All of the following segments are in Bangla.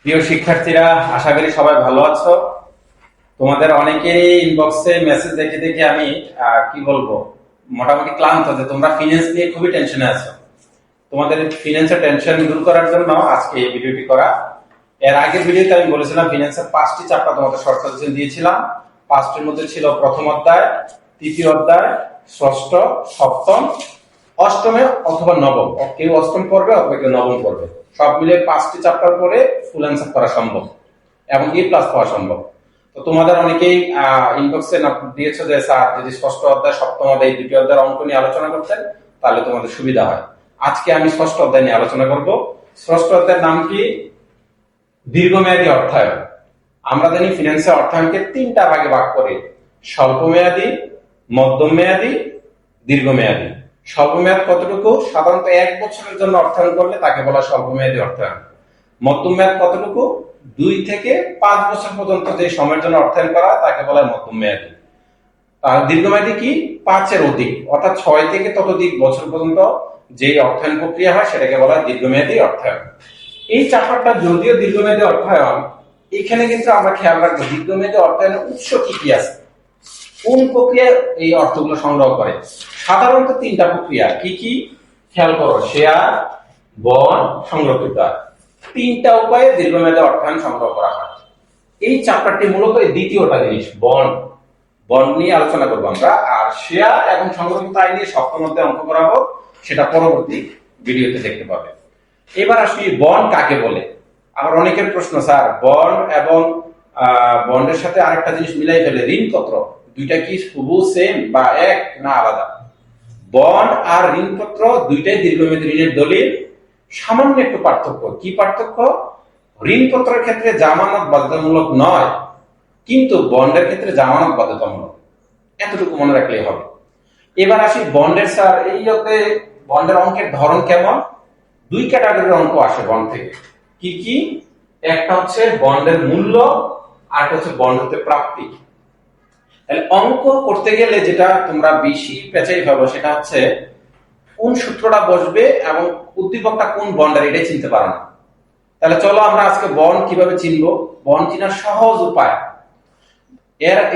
প্রিয় শিক্ষার্থীরা, আশা করি সবাই ভালো আছো। তোমাদের অনেকেরই ইনবক্সে মেসেজ দেখে দেখে আমি কি বলবো, মোটামুটি ক্লান্ত যে তোমরা ফিনান্স নিয়ে খুবই টেনশনে আছো। তোমাদের ফিনান্সের টেনশন দূর করার জন্য আজকে এই ভিডিওটি করা। এর আগের ভিডিওতে আমি বলেছিলাম ফিনান্সের 5টি চ্যাপ্টার তোমাদের শর্ট সাজেশন দিয়েছিলাম। 5টির মধ্যে ছিল প্রথম অধ্যায়, তৃতীয় অধ্যায়, ষষ্ঠ, সপ্তম, অষ্টমে অথবা নবম। কেউ অষ্টম পড়বে অথবা কেউ নবম পড়বে। সব মিলে 5টি চ্যাপ্টার করে ফুল অ্যান্সার করা সম্ভব এবং A+ পাওয়া সম্ভব। তো তোমাদের অনেকেই ইনবক্সে দিয়েছো যে স্যার যদি ষষ্ঠ অধ্যায়, সপ্তম অধ্যায়, দ্বিতীয় অধ্যায়ের অঙ্ক নিয়ে আলোচনা করতেন তাহলে তোমাদের সুবিধা হয়। আজকে আমি ষষ্ঠ অধ্যায় নিয়ে আলোচনা করব। ষষ্ঠ অধ্যায়ের নাম কি? দীর্ঘমেয়াদী অর্থায়ন। আমরা জানি ফিনান্সের অর্থায়নকে 3টা ভাগে ভাগ করে, স্বল্প মেয়াদী, মধ্যম মেয়াদী, দীর্ঘমেয়াদী। স্বল্পমেয়াদ কতটুকু? সাধারণত 1 বছরের জন্য অর্থায়ন করলে তাকে বলা স্বল্প মেয়াদী অর্থায়ন। মধ্যম মেয়াদ কতটুকু? 2 থেকে 5 বছর পর্যন্ত যে সময়ের জন্য অর্থায়ন করা হয় তাকে বলা মধ্যম মেয়াদী। আর দীর্ঘমেয়াদী কি? 5 এর অধিক, অর্থাৎ 6 থেকে ততোধিক বছর পর্যন্ত যে অর্থায়ন প্রক্রিয়া হয় সেটাকে বলা হয় দীর্ঘমেয়াদী অর্থায়ন। এই চ্যাপ্টারটা যদিও দীর্ঘমেয়াদী অর্থায়ন, এখানে কিন্তু আমরা খেয়াল রাখবো দীর্ঘমেয়াদী অর্থায়নের উৎস কি কি আছে, কোন প্রক্রিয়ায় এই অর্থগুলো সংগ্রহ করে। সাধারণত 3টা প্রক্রিয়া। কি কি? খেয়াল করো, শেয়ার, বন্ড, সংরক্ষিত আয়। 3টা উপায়ে দীর্ঘমেয়াদী অর্থায়ন সংগ্রহ করা হয়। এই চ্যাপ্টারটি মূলত এই দ্বিতীয়টা জিনিস, বন্ড নিয়ে আলোচনা করবো আমরা। আর শেয়ার এবং সংরক্ষিত আয় নিয়ে সপ্তম অধ্যায়ে অঙ্ক করাবো, সেটা পরবর্তী ভিডিওতে দেখতে পাবে। এবার আসি বন্ড কাকে বলে। আবার অনেকের প্রশ্ন, স্যার বন্ড এবং বন্ডের সাথে আরেকটা জিনিস মিলাই ফেলে, ঋণপত্র, দুইটা কি হুবহু সেম বা এক না আলাদা? বন্ড আর ঋণপত্র দুইটাই দীর্ঘমেয়াদী ঋণের দলিল। সামান্য একটু পার্থক্য। কি পার্থক্য? ঋণপত্রের ক্ষেত্রে জামানত বাধ্যতামূলক নয়, কিন্তু বন্ডের ক্ষেত্রে জামানত বাধ্যতামূলক। এতটুকু মনে রাখলেই হবে। এবার আসি বন্ডের। স্যার এই বন্ডের অঙ্কের ধরন কেমন? 2 ক্যাটাগরির অঙ্ক আসে বন্ড থেকে। কি কি? একটা হচ্ছে বন্ডের মূল্য, আর একটা হচ্ছে বন্ড হতে প্রাপ্তি। তাহলে অঙ্ক করতে গেলে যেটা তোমরা বেশি পেঁচাই পাবো সেটা হচ্ছে কোন সূত্রটা বসবে এবং উদ্দীপকটা কোন বন্ডের, এটাই চিনতে পারো না। তাহলে চলো আমরা আজকে বন্ড কিভাবে চিনবো, বন্ড চেনার সহজ উপায়।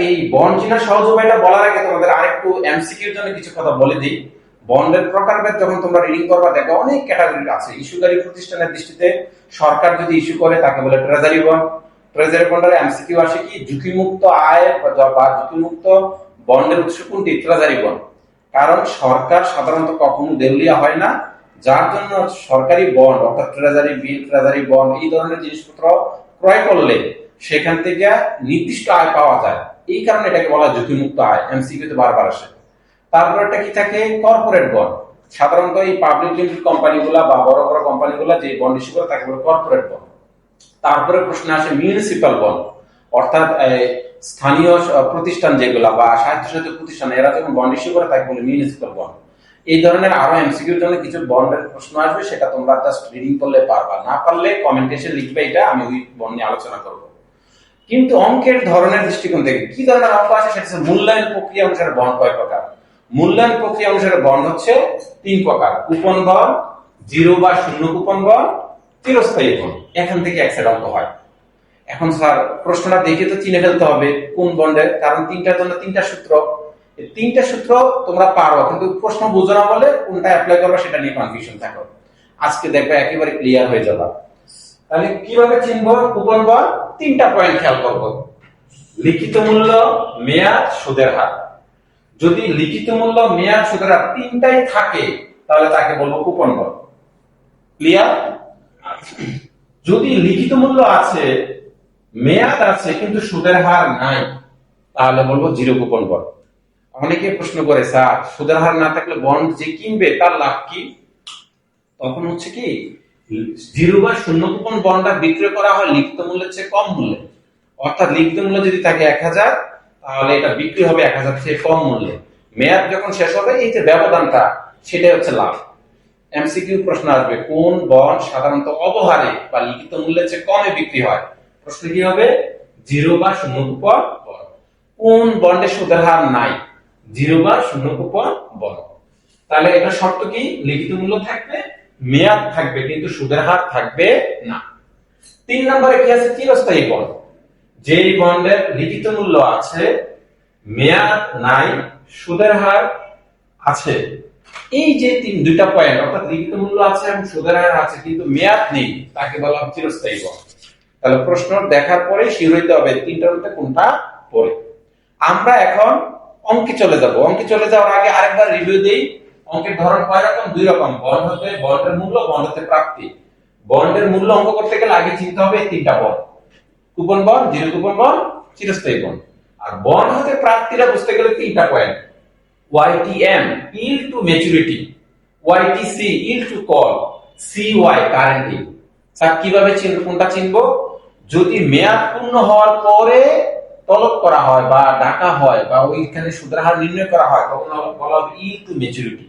এই বন্ড চেনার সহজ উপায়টা বলার আগে তোমাদের আরেকটু এমসিকিউর জন্য কিছু কথা বলে দিই। বন্ডের প্রকারভেদ যখন তোমরা রিডিং করবা দেখো অনেক ক্যাটাগরি আছে। ইস্যুকারী প্রতিষ্ঠানের দৃষ্টিতে সরকার যদি ইস্যু করে তাকে বলে ট্রেজারি বন্ড। ট্রেজারি বন্ডের এমসিকিউ আসে কি? ঝুঁকিমুক্ত আয় বা ঝুঁকিমুক্ত বন্ডের উৎস কোনটি? Treasury bond. কারণ সরকার সাধারণত কখনো দেউলিয়া হয় না, যার জন্য সরকারি বন্ড অর্থাৎ ট্রেজারি বিল, ট্রেজারি বন্ড এই ধরনের জিনিসপত্র ক্রয় করলে সেখান থেকে নির্দিষ্ট আয় পাওয়া যায়। এই কারণে এটাকে বলা ঝুঁকিমুক্ত আয়। এমসিকিউতে বারবার আসে। তারপর একটা কি থাকে? Corporate bond. সাধারণত এই পাবলিক লিমিটেড কোম্পানিগুলা বা বড় বড় কোম্পানিগুলা যে বন্ড ইস্যু করে তাকে বলে কর্পোরেট বন্ড। তারপরে প্রশ্ন আসে মিউনিসিপাল বন্ড, অর্থাৎ স্থানীয় প্রতিষ্ঠান যেগুলা বা স্বায়ত্তশাসিত প্রতিষ্ঠান, এরা যখন বন্ড ইস্যু করে তাকে বলে মিউনিসিপাল বন্ড। এই ধরনের আরো এমসিকিউর জন্য কিছু বন্ডের প্রশ্ন আসবে, সেটা তোমরা জাস্ট রিডিং করলে পারবা, না পারলে কমেন্টে এসে লিখবে, এটা আমি ওই বন্ড নিয়ে আলোচনা করব। কিন্তু অঙ্কের ধরনের দৃষ্টিকোণ থেকে কি ধরনের অঙ্ক আছে সেটা হচ্ছে মূল্যায়ন প্রক্রিয়া অনুসারে বন্ড কয় প্রকার। মূল্যায়ন প্রক্রিয়া অনুসারে বন্ড হচ্ছে 3 প্রকার: কুপন বন্ড, 0 বা 0 কুপন বন্ড, চিরস্থায়ী বন্ড। এখান থেকে এক সেট অঙ্ক হয়। এখন স্যার প্রশ্নটা দেখে তো চিনে ফেলতে হবে কোন বন্ডের, কারণ 3টার জন্য 3টা সূত্র। এই 3টা সূত্র তোমরা পারো, কিন্তু প্রশ্ন বুঝো না বলে কোনটা অ্যাপ্লাই করবে সেটা নিয়ে কনফিউশন থাকো। আজকে দেখবে একেবারে ক্লিয়ার হয়ে যাবে। তাহলে কিভাবে চিনবো কুপন বন্ড? 3টা পয়েন্ট খেয়াল করব। লিখিত মূল্য, মেয়াদ, সুদের হার। যদি লিখিত মূল্য, মেয়াদ, সুদের হার 3টাই থাকে তাহলে তাকে বলবো কুপন বন্ড। ক্লিয়ার? যদি লিখিত মূল্য আছে, মেয়াদ আছে, কিন্তু সুদের হার নাই, তাহলে বলবো 0 কুপন বন্ড। অনেকে প্রশ্ন করে, স্যার সুদের হার না থাকলে বন্ড যে কিনবে তার লাভ কি? তখন হচ্ছে কি, 0 বা 0 কুপন বন্ডটা বিক্রয় করা হয় লিখিত মূল্যের চেয়ে কম মূল্যে। অর্থাৎ লিখিত মূল্য যদি থাকে 1000, তাহলে এটা বিক্রি হবে 1000 থেকে কম মূল্যে। মেয়াদ যখন শেষ হবে, এই যে ব্যবধানটা, সেটাই হচ্ছে লাভ। এমসিকিউ প্রশ্ন আসবে, কোন বন্ড সাধারণত অবহারে বা লিখিত মূল্যের চেয়ে কমে বিক্রি হয়? প্রশ্ন কি হবে? 0 বা 0 কুপন বন্ড। কোন বন্ডে সুদের হার নাই? 0 বা 0 কুপন বন্ড। তাহলে এটা শর্ত কি? লিখিত মূল্য থাকবে, মেয়াদ থাকবে, কিন্তু সুদের হার থাকবে না। 3 নম্বরে কি আছে? চিরস্থায়ী বন্ড। যেই বন্ডের লিখিত মূল্য আছে, মেয়াদ নাই, সুদের হার আছে। এই যে দুইটা পয়েন্ট, অর্থাৎ লিখিত মূল্য আছে এবং সুদের হার আছে কিন্তু মেয়াদ নেই, তাকে বলা হয় চিরস্থায়ী বন্ড। তাহলে প্রশ্ন দেখার পরে শিওর হইতে হবে তিনটার মধ্যে কোনটা পড়ে। আমরা এখন অঙ্কে চলে যাব। অঙ্কে চলে যাওয়ার আগে আরেকবার রিভিউ দেই। অঙ্কের ধরন কয় রকম? 2 রকম। বন্ড হতে বন্ডের মূল্য, বন্ড হতে প্রাপ্তি। বন্ডের মূল্য অঙ্ক করতে গেলে আগে চিনতে হবে তিনটা bond: coupon bond, zero coupon bond, চিরস্থায়ী বন্ড। আর বন্ড হতে প্রাপ্তিটা বুঝতে গেলে তিনটা point: YTM yield to maturity, YTC yield to call, CY current yield। Sir কিভাবে চিনব? কোনটা চিনবো? যদি মেয়াদ পূর্ণ হওয়ার পরে তলব করা হয় বা ডাকা হয় বা ওইখানে সুদের হার নির্ণয় করা হয় তখন বলা হবে yield to maturity,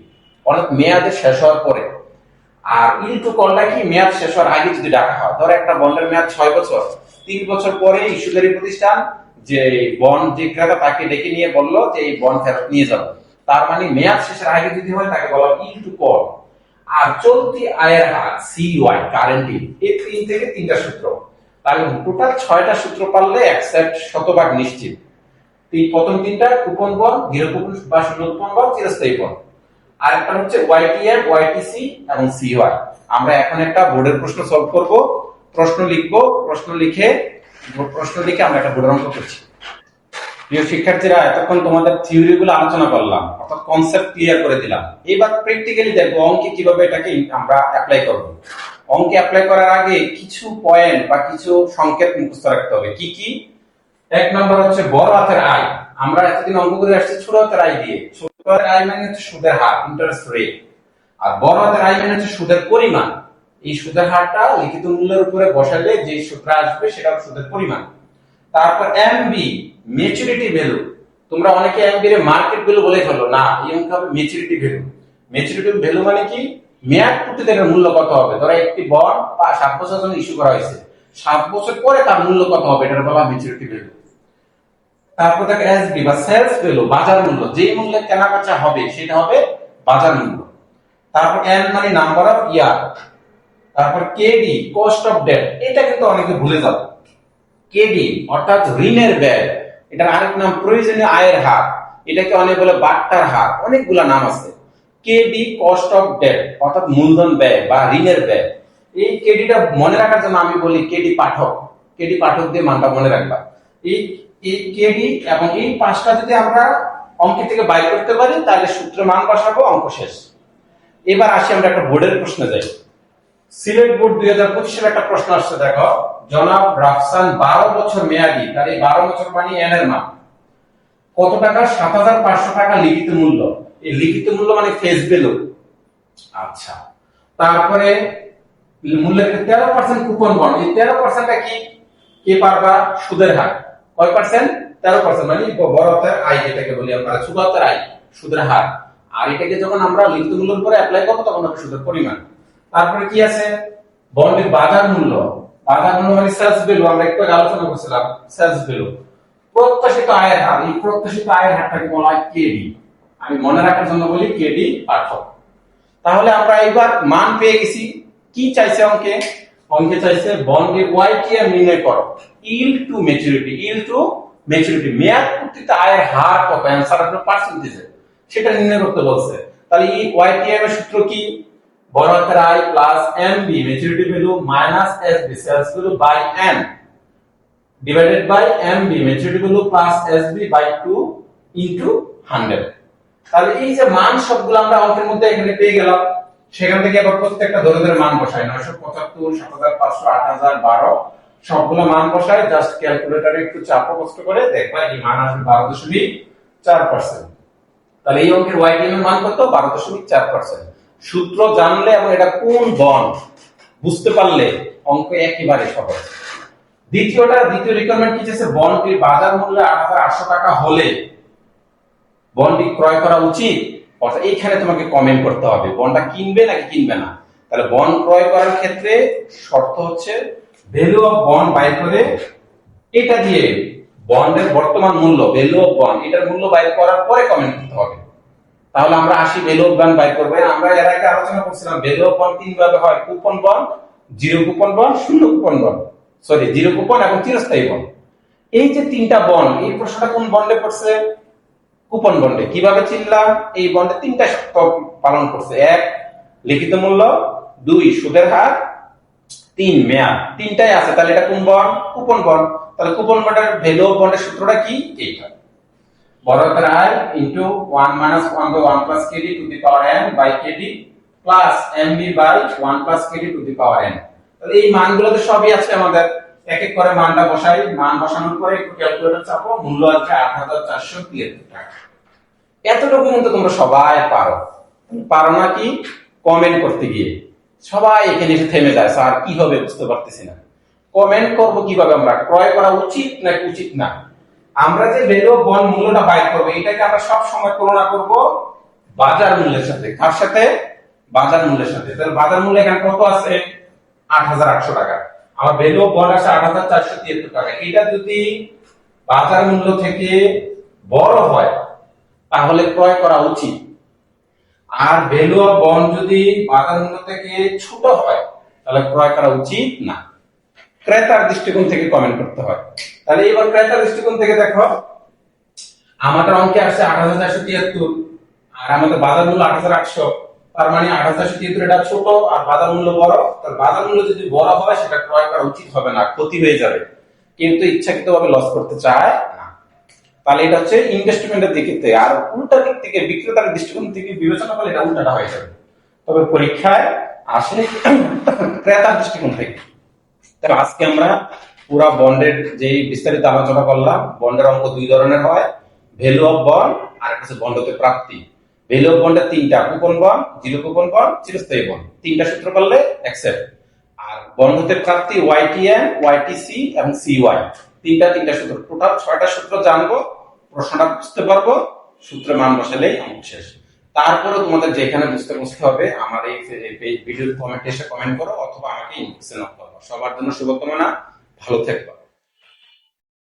অর্থাৎ মেয়াদের শেষ হওয়ার পরে। আর yield to callটা কি? মেয়াদ শেষ হওয়ার আগে যদি ডাকা হয়। ধরো একটা বন্ডের মেয়াদ 6 বছর, 3 বছর পরে ইস্যুকারী প্রতিষ্ঠান যে বন্ড যে ক্রেতা তাকে ডেকে নিয়ে বললো যে এই বন্ড ফেরত নিয়ে যাবো, তার মানে মেয়াদ শেষের আগে যদি হয় তাকে বলা হয় yield to call। আর চলতি আয়ের হার CY কারেন্ট yield। এই 3 থেকে 3টা সূত্র, তাহলে টোটাল 6টা সূত্র পারলে অ্যাকসেপ্ট শতভাগ নিশ্চিত। প্রথম 3টা কুপন বন্ড, জিরো কুপন বা শূন্য কুপন বন্ড, চিরস্থায়ী বন্ড। আর একটা হচ্ছে YTM, YTC এবং CY। আমরা এখন একটা বোর্ডের প্রশ্ন সলভ করব। প্রশ্ন লিখব, প্রশ্ন লিখে আমরা একটা বোর্ডের অঙ্ক করছি। প্রিয় শিক্ষার্থীরা, এতক্ষণ তোমাদের থিওরি গুলো আলোচনা করলাম, অর্থাৎ কনসেপ্ট ক্লিয়ার করে দিলাম। এবার প্র্যাকটিক্যালি দেখবো অঙ্কে কিভাবে এটাকে আমরা অ্যাপ্লাই করব। অঙ্কে অ্যাপ্লাই করার আগে কিছু পয়েন্ট বা কিছু সংকেত মুখস্থ রাখতে হবে। কি কি? 1 নম্বর হচ্ছে বড় হাতের আই। আমরা এতদিন অঙ্ক করে আসছি ছোট হাতের আই দিয়ে। ছোট হাতের আই মানে হচ্ছে সুদের হার, ইন্টারেস্ট রেট। আর বড় হাতের আই মানে হচ্ছে সুদের পরিমাণ। এই সুদের হারটা লিখিত মূল্যের উপরে বসালে যে সূত্র আসবে সেটা সুদের পরিমাণ। তারপর এমবি, ম্যাচুরিটি ভ্যালু। তোমরা অনেকে এমবি এর মার্কেট ভ্যালু বলে ফেলো, না, এই অঙ্কে হবে ম্যাচুরিটি ভ্যালু। ম্যাচুরিটি ভ্যালু মানে কি? মেয়াদ পূর্তিতে এর মূল্য কত হবে। ধরো একটি বন্ড 7 বছর জন্য ইস্যু করা হয়েছে, 7 বছর পরে তার মূল্য কত হবে, এটার বলা ম্যাচুরিটি ভ্যালু। তারপর থাকে এসবি বা সেলস ভ্যালু, বাজার মূল্য। যেই মূল্যে কেনাবেচা হবে সেটা হবে বাজার মূল্য। তারপর এন মানে নাম্বার অফ ইয়ার। তারপর কেডি, কস্ট অফ ডেট। এটা কিন্তু অনেকে ভুলে যাবে। কেডি অর্থাৎ ঋণের ব্যয়, এটার আরেক নাম প্রয়োজনীয় আয়ের হার। এটাকে অনেক বলে বাট্টার হার, অনেকগুলা নাম আছে। কেডি কস্ট অফ ডেট অর্থাৎ মূলধন ব্যয় বা ঋণের ব্যয়। এই কেডিটা মনে রাখার জন্য আমি বলি কেডি পাঠক। কেডি পাঠক দিয়ে মানটা মনে রাখবা। এই কেডি এবং এই 5টা যদি আমরা অঙ্ক থেকে বাইর করতে পারি তাহলে সূত্র মান বসাবো, অঙ্ক শেষ। এবার আসি আমরা একটা বোর্ডের প্রশ্নে যাই। সিলেট বোর্ড 2025 এর একটা প্রশ্ন আসছে, দেখো। জনাব রাফসান 12 বছর মেয়াদি, তার এই 12 বছর মানে এন এর মান কত টাকা? 7500 টাকা লিখিত মূল্য। এই লিখিত মূল্য মানে ফেস ভ্যালু। আচ্ছা, তারপরে মূল্যের 13% কুপন বন্ড। এই 13%টা কি? কে পারবা? সুদের হার। কয় পার্সেন্ট? 13%, মানে বড় হাতের আই যেটাকে বলি আমরা, ছোট হাতের আই, সুদের হার। আর এটাকে যখন আমরা লিখিত মূল্যের উপরে অ্যাপ্লাই করব তখন হবে সুদের পরিমাণ। তারপরে কি আছে? বন্ডের বাজার মূল্য। বাজার মূল্য মানে সেলস ভ্যালু, আমরা একটু আলোচনা করছিলাম সেলস ভ্যালু। প্রত্যাশিত আয়ের হার, এই প্রত্যাশিত আয়ের হারটাকে বলা হয় কেডি। আমি মনে রাখার জন্য বলি কেডি পাঠক। তাহলে আমরা এবার মান পেয়ে গেছি। কি চাইছে অঙ্কে? অঙ্কে চাইছে বন্ডের ওয়াইটিএম নির্ণয় করো, yield to maturity। yield to maturity মেয়াদ পূর্তিতে আয়ের হার কত, অ্যানসার আপনার পার্সেন্টেজে, সেটা নির্ণয় করতে বলছে। তাহলে এই ওয়াইটিএম এর সূত্র কি? বড় হাতের I plus MB maturity value minus SB sales value by N divided by MB maturity value plus SB by 2 into 100। তাহলে এই যে মান সবগুলো আমরা অঙ্কের মধ্যে এখানে পেয়ে গেলাম, সেখান থেকে আবার প্রত্যেকটা দরজের মান বসাই। 975, 7500, 8000, 12 সবগুলো মান বসাই। জাস্ট ক্যালকুলেটরে একটু চাপ কষ্ট করে দেখবা এই মান আসবে 12.4%। তাহলে এই অঙ্কের ওয়াইটিএম এর মান কত? 12.4%। সূত্র জানলে এবং এটা কোন বন্ড বুঝতে পারলে অঙ্ক একেবারে সহজ। দ্বিতীয় রিকোয়ারমেন্ট কি আছে? বন্ডটির বাজার মূল্য 8800 টাকা হলে বন্ডটি ক্রয় করা উচিত। অর্থাৎ এইখানে তোমাকে কমেন্ট করতে হবে বন্ডটা কিনবে নাকি কিনবে না। তাহলে বন্ড ক্রয় করার ক্ষেত্রে শর্ত হচ্ছে ভ্যালু অফ বন্ড বাইর করে এটা দিয়ে বন্ডের বর্তমান মূল্য, ভ্যালু অফ বন্ড, এটার মূল্য বাইর করার পরে কমেন্ট করতে হবে। তাহলে আমরা আসি ভ্যালু অফ বন্ড বাইর করব। আমরা এর আগে আলোচনা করছিলাম ভ্যালু অফ বন্ড তিন ভাবে হয়: coupon bond, zero coupon bond, শূন্য coupon bond. Sorry zero coupon এবং চিরস্থায়ী বন্ড। এই যে তিনটা বন্ড, এই প্রশ্নটা কোন বন্ডে পড়ছে? কুপন বন্ডে। কিভাবে চিনলাম? এই বন্ডে তিনটা শর্ত পালন করছে। এক, লিখিত মূল্য। দুই, সুদের হার। তিন, মেয়াদ। তিনটাই আছে, তাহলে এটা কোন বন্ড? Coupon bond. তাহলে কুপন বন্ডের ভ্যালু অফ বন্ডের সূত্রটা কি? এইটা, বড় হাতের I into 1 minus 1 by 1 plus kd to the power n by kd plus mb by 1 plus kd to the power n। তাহলে এই মানগুলো তো সবই আছে আমাদের, এক এক করে মানটা বসাই। মান বসানোর পরে একটু ক্যালকুলেটর চাপো, মূল্য আছে 8473 টাকা। এতটুকু কিন্তু তোমরা সবাই পারো। পারো না কি? কমেন্ট করতে গিয়ে সবাই এখানে এসে থেমে যায়, স্যার কি হবে বুঝতে পারতেছি না। কমেন্ট করব কিভাবে? আমরা ক্রয় করা উচিত নাকি উচিত না? আমরা যে ভ্যালু অফ বন্ড মূল্যটা বাইর করব, এটাকে আমরা সব সময় তুলনা করব বাজার মূল্যের সাথে। কার সাথে? বাজার মূল্যের সাথে। তাহলে বাজার মূল্য এখানে কত আছে? 8800 টাকা। আমার ভ্যালু অফ বন্ড আছে 8473 টাকা। এটা যদি বাজার মূল্য থেকে বড় হয় তাহলে ক্রয় করা উচিত, আর ভ্যালু অফ বন্ড যদি বাজার মূল্য থেকে ছোট হয় তাহলে ক্রয় করা উচিত না। ক্রেতার দৃষ্টিকোণ থেকে কমেন্ট করতে হয়। তাহলে এবার ক্রেতার দৃষ্টিকোণ থেকে দেখো, আমাদের অঙ্কে আসছে 8473 আর আমাদের বাজার মূল্য 8800। তার মানে 8473 এটা ছোট আর বাজার মূল্য বড়। তার বাজার মূল্য যদি বড় হয় সেটা ক্রয় করা উচিত হবে না, ক্ষতি হয়ে যাবে, কিন্তু ইচ্ছাকৃতভাবে লস করতে চায় না। তাহলে এটা হচ্ছে ইনভেস্টমেন্টের দিক থেকে। আর উল্টা দিক থেকে বিক্রেতার দৃষ্টিকোণ থেকে বিবেচনা করলে এটা উল্টাটা হয়ে যাবে। তবে পরীক্ষায় আসলে ক্রেতার দৃষ্টিকোণ থেকে। আজকে আমরা পুরো বন্ডের যে বিস্তারিত আলোচনা করলাম। বন্ডের অঙ্ক দুই ধরনের হয়, ভ্যালু অফ বন্ড আর একটা বন্ড হতে প্রাপ্তি। ভ্যালু অফ বন্ডের তিনটা, coupon bond, zero coupon bond, চিরস্থায়ী বন্ড। তিনটা সূত্র করলে অ্যাকসেপ্ট। আর বন্ড হতে প্রাপ্তি ওয়াইটিএন, ওয়াইটিসি এবং সিওয়াই। তিনটা সূত্র, টোটাল 6টা সূত্র জানবো, প্রশ্নটা বুঝতে পারবো, সূত্রে মান বসালেই অঙ্ক শেষ। তারপরে তোমাদের যেখানে বুঝতে হবে আমার এই ভিডিওর কমেন্টে এসে কমেন্ট করো অথবা আমাকে ইনবক্সে নক করো। সবার জন্য শুভকামনা, ভালো থেকো।